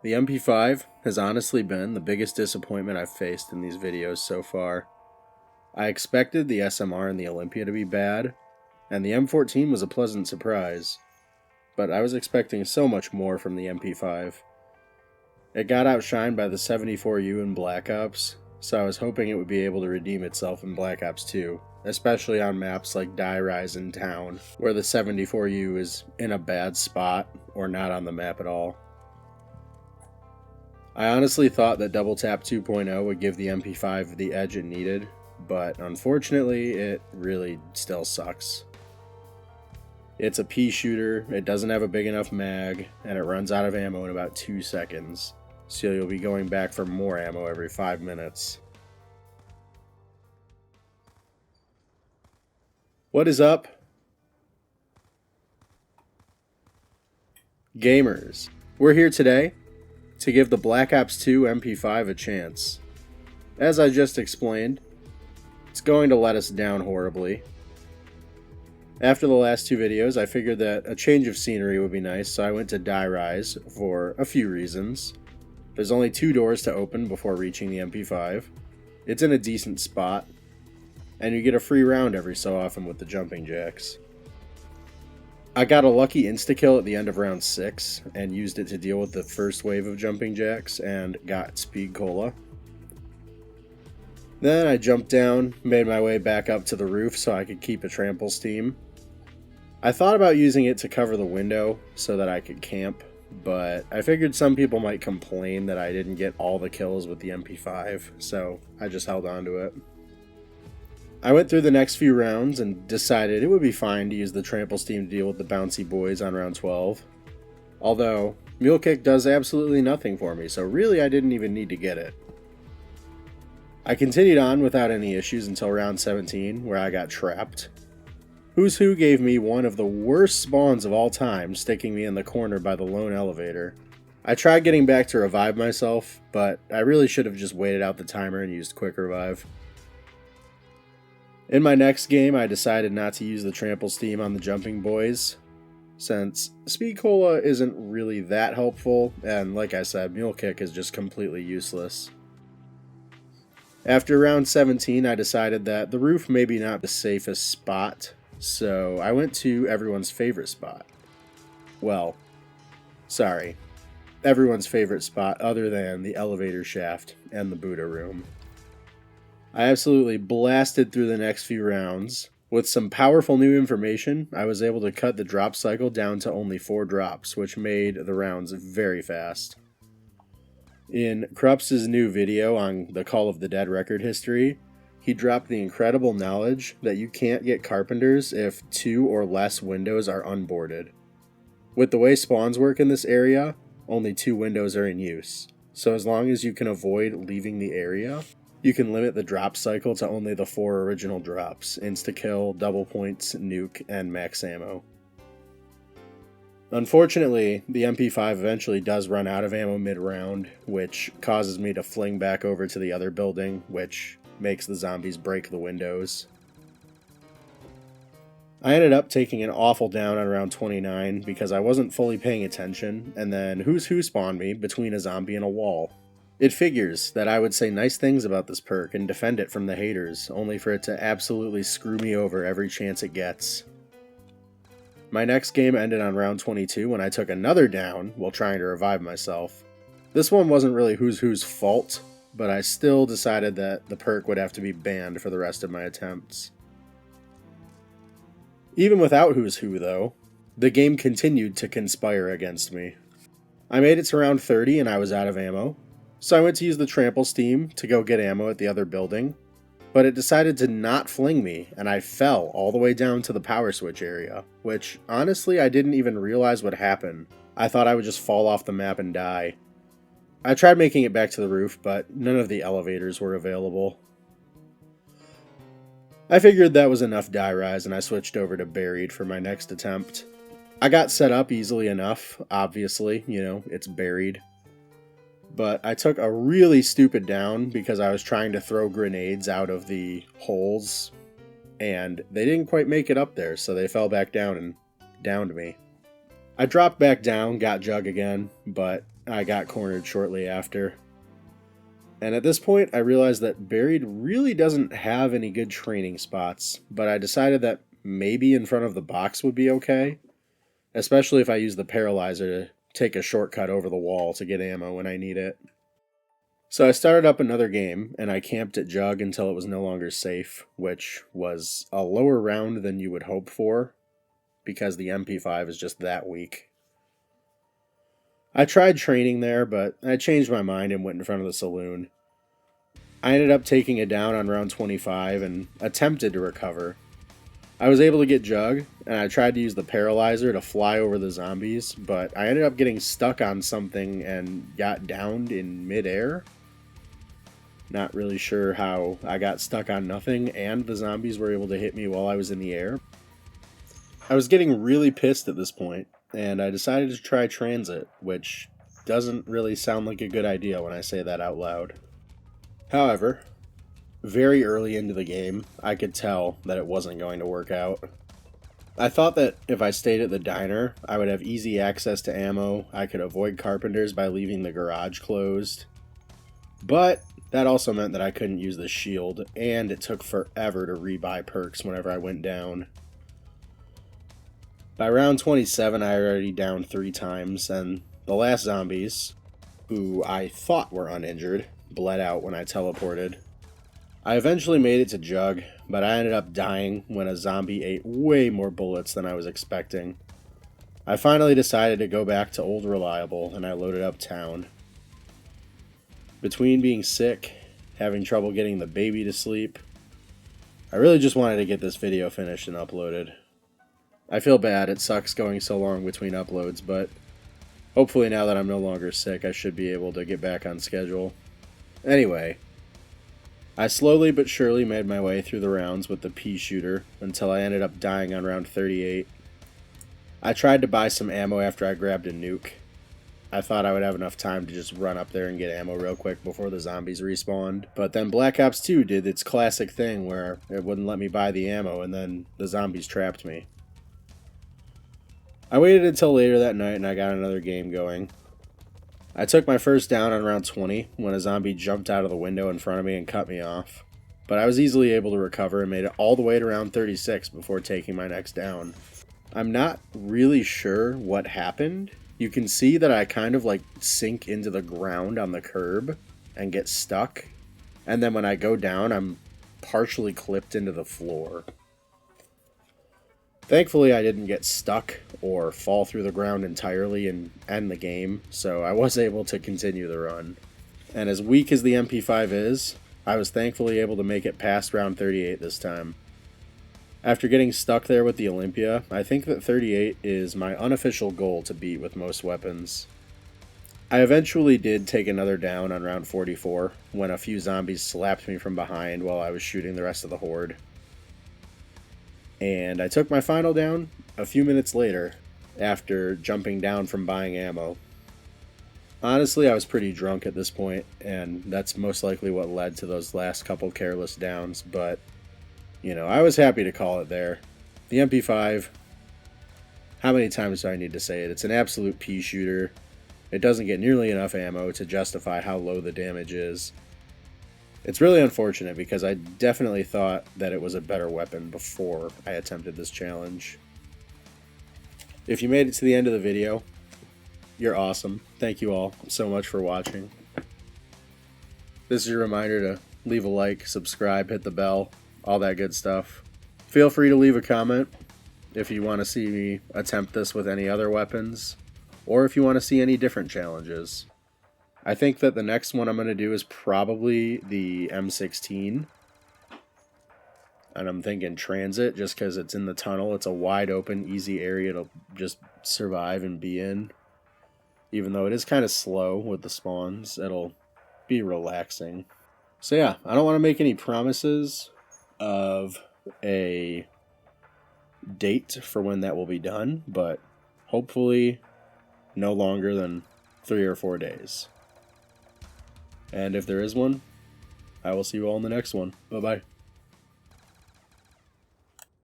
The MP5 has honestly been the biggest disappointment I've faced in these videos so far. I expected the SMR and the Olympia to be bad, and the M14 was a pleasant surprise, but I was expecting so much more from the MP5. It got outshined by the 74U in Black Ops, so I was hoping it would be able to redeem itself in Black Ops 2, especially on maps like Die Rise and Town, where the 74U is in a bad spot or not on the map at all. I honestly thought that Double Tap 2.0 would give the MP5 the edge it needed, but unfortunately it really still sucks. It's a Peashooter, it doesn't have a big enough mag, and it runs out of ammo in about 2 seconds, so you'll be going back for more ammo every 5 minutes. What is up, gamers? We're here today to give the Black Ops 2 MP5 a chance. As I just explained, it's going to let us down horribly. After the last two videos, I figured that a change of scenery would be nice, so I went to Die Rise for a few reasons. There's only 2 doors to open before reaching the MP5. It's in a decent spot, and you get a free round every so often with the jumping jacks. I got a lucky insta-kill at the end of round 6 and used it to deal with the first wave of jumping jacks and got speed cola. Then I jumped down, made my way back up to the roof so I could keep a trample steam. I thought about using it to cover the window so that I could camp, but I figured some people might complain that I didn't get all the kills with the MP5, so I just held on to it. I went through the next few rounds and decided it would be fine to use the trample steam to deal with the bouncy boys on round 12. Although, Mule Kick does absolutely nothing for me, so really I didn't even need to get it. I continued on without any issues until round 17, where I got trapped. Who's Who gave me one of the worst spawns of all time, sticking me in the corner by the lone elevator. I tried getting back to revive myself, but I really should have just waited out the timer and used quick revive. In my next game, I decided not to use the trample steam on the jumping boys, since speed cola isn't really that helpful, and like I said, Mule Kick is just completely useless. After round 17, I decided that the roof may be not the safest spot, so I went to everyone's favorite spot. Well, sorry, everyone's favorite spot other than the elevator shaft and the Buddha room. I absolutely blasted through the next few rounds. With some powerful new information, I was able to cut the drop cycle down to only 4 drops, which made the rounds very fast. In Krups' new video on the Call of the Dead record history, he dropped the incredible knowledge that you can't get carpenters if 2 or less windows are unboarded. With the way spawns work in this area, only 2 windows are in use, so as long as you can avoid leaving the area, you can limit the drop cycle to only the 4 original drops: insta-kill, double points, nuke, and max ammo. Unfortunately, the MP5 eventually does run out of ammo mid-round, which causes me to fling back over to the other building, which makes the zombies break the windows. I ended up taking an awful down on round 29 because I wasn't fully paying attention, and then Who's Who spawned me between a zombie and a wall. It figures that I would say nice things about this perk and defend it from the haters, only for it to absolutely screw me over every chance it gets. My next game ended on round 22 when I took another down while trying to revive myself. This one wasn't really Who's Who's fault, but I still decided that the perk would have to be banned for the rest of my attempts. Even without Who's Who though, the game continued to conspire against me. I made it to round 30 and I was out of ammo, so I went to use the trample steam to go get ammo at the other building, but it decided to not fling me, and I fell all the way down to the power switch area, which honestly I didn't even realize would happen. I thought I would just fall off the map and die. I tried making it back to the roof, but none of the elevators were available. I figured that was enough Die Rise, and I switched over to Buried for my next attempt. I got set up easily enough, obviously, it's Buried. But I took a really stupid down because I was trying to throw grenades out of the holes, and they didn't quite make it up there, so they fell back down and downed me. I dropped back down, got Jug again, but I got cornered shortly after. And at this point, I realized that Buried really doesn't have any good training spots, but I decided that maybe in front of the box would be okay, especially if I use the paralyzer to take a shortcut over the wall to get ammo when I need it. So I started up another game, and I camped at Jug until it was no longer safe, which was a lower round than you would hope for, because the MP5 is just that weak. I tried training there, but I changed my mind and went in front of the saloon. I ended up taking it down on round 25 and attempted to recover. I was able to get Jug, and I tried to use the paralyzer to fly over the zombies, but I ended up getting stuck on something and got downed in midair. Not really sure how I got stuck on nothing, and the zombies were able to hit me while I was in the air. I was getting really pissed at this point, and I decided to try Tranzit, which doesn't really sound like a good idea when I say that out loud. However, very early into the game, I could tell that it wasn't going to work out. I thought that if I stayed at the diner, I would have easy access to ammo, I could avoid carpenters by leaving the garage closed. But that also meant that I couldn't use the shield, and it took forever to rebuy perks whenever I went down. By round 27, I had already downed 3 times, and the last zombies, who I thought were uninjured, bled out when I teleported. I eventually made it to Jug, but I ended up dying when a zombie ate way more bullets than I was expecting. I finally decided to go back to Old Reliable, and I loaded up town. Between being sick, having trouble getting the baby to sleep, I really just wanted to get this video finished and uploaded. I feel bad, it sucks going so long between uploads, but hopefully now that I'm no longer sick, I should be able to get back on schedule. Anyway, I slowly but surely made my way through the rounds with the Peashooter until I ended up dying on round 38. I tried to buy some ammo after I grabbed a nuke. I thought I would have enough time to just run up there and get ammo real quick before the zombies respawned. But then Black Ops 2 did its classic thing where it wouldn't let me buy the ammo and then the zombies trapped me. I waited until later that night and I got another game going. I took my first down on round 20 when a zombie jumped out of the window in front of me and cut me off. But I was easily able to recover and made it all the way to round 36 before taking my next down. I'm not really sure what happened. You can see that I kind of like sink into the ground on the curb and get stuck. And then when I go down, I'm partially clipped into the floor. Thankfully, I didn't get stuck or fall through the ground entirely and end the game, so I was able to continue the run. And as weak as the MP5 is, I was thankfully able to make it past round 38 this time. After getting stuck there with the Olympia, I think that 38 is my unofficial goal to beat with most weapons. I eventually did take another down on round 44 when a few zombies slapped me from behind while I was shooting the rest of the horde. And I took my final down a few minutes later after jumping down from buying ammo. Honestly, I was pretty drunk at this point, and that's most likely what led to those last couple careless downs, but, you know, I was happy to call it there. The MP5, how many times do I need to say it? It's an absolute pea shooter. It doesn't get nearly enough ammo to justify how low the damage is. It's really unfortunate because I definitely thought that it was a better weapon before I attempted this challenge. If you made it to the end of the video, you're awesome. Thank you all so much for watching. This is your reminder to leave a like, subscribe, hit the bell, all that good stuff. Feel free to leave a comment if you want to see me attempt this with any other weapons, or if you want to see any different challenges. I think that the next one I'm going to do is probably the M16. And I'm thinking Transit, just because it's in the tunnel. It's a wide open, easy area to just survive and be in. Even though it is kind of slow with the spawns, it'll be relaxing. So yeah, I don't want to make any promises of a date for when that will be done, but hopefully no longer than 3 or 4 days. And if there is one, I will see you all in the next one. Bye-bye.